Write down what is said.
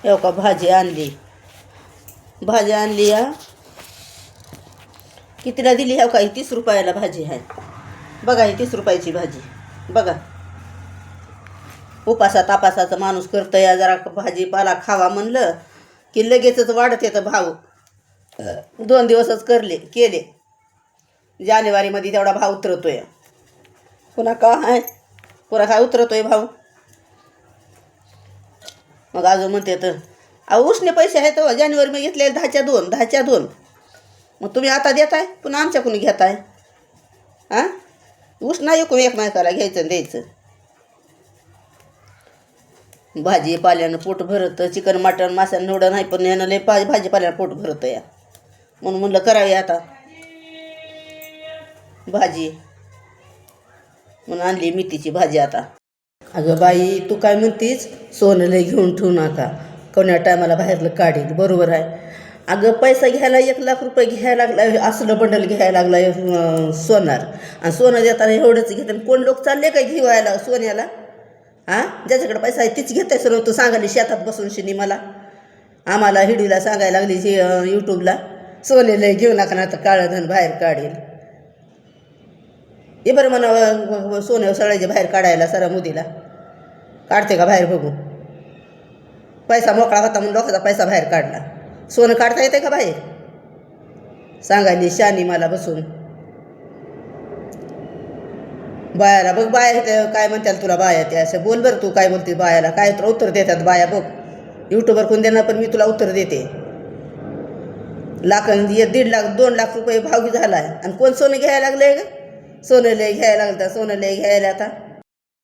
हो का भाजी आणली या कितीला दिली हो का? ही 30 रुपयाला भाजी आहे बघा. ही 30 रुपयाची भाजी बघा. उपासा तापासाचा माणूस करतं या. जरा भाजीपाला खावा म्हणलं की लगेचच वाढत येतं भाव. 2 दिवसच केले जानेवारीमध्ये तेवढा भाव उतरतोय. पुन्हा काय उतरतोय भाव. मग अजून म्हणते तर उष्णे पैसे आहेत हो. जानेवारीमध्ये घेतले 10च्या 2. मग तुम्ही आता देताय पुन्हा आमच्याकडून घेताय. उष्णा एकमेकाला घ्यायचं द्यायचं. भाजीपाल्यानं पोट भरतं. चिकन मटण माशानं एवढं नाही, पण यानं लय भाजीपाल्यानं पोट भरतं या. म्हणून म्हणलं करावी आता भाजी. म्हणून आणली मेथीची भाजी आता. अगं बाई, तू काय म्हणतीस? सोनं लय घेऊन ठेवू नका, कोण्या टायमाला बाहेरलं काढील. बरोबर आहे. अगं पैसा घ्यायला 1 लाख रुपये घ्यायला लागला, असलं बंडल घ्यायला लागला सोनार. आणि सोनं देताना एवढंच घेतं. कोण लोक चालले काय घेवायला सोन्याला? ज्याच्याकडे पैसा आहे तीच घेताय सर्व. तू सांगाली शेतात बसून शिनी मला, आम्हाला हिडीला सांगायला लागली यूट्यूबला सोने लय घेऊ नका ना तर काळं धन बाहेर काढेल. हे बरं म्हणा सोने सगळ्याचे बाहेर काढायला सरा मोदीला काढते का बाहेर बघू. पैसा मोकळा होता म्हणून लोकांचा पैसा बाहेर काढला. सोनं काढता येते का बाहेर? सांगायली शानी मला बसून. बायाला बघ, बाया काय म्हणतात तुला. बाया त्या असं बोल बरं. तू काय बोलते बायाला? काय तुला उत्तर देतात बाया बघ. यूट्यूबवर कोण देणार, पण मी तुला उत्तर देते. 1.5 लाख 2 लाख रुपये भाव झाला आहे. आणि कोण सोनं घ्यायला लागलंय का? सोनं लय घ्यायला लागलं. सोनं लय घ्यायला आता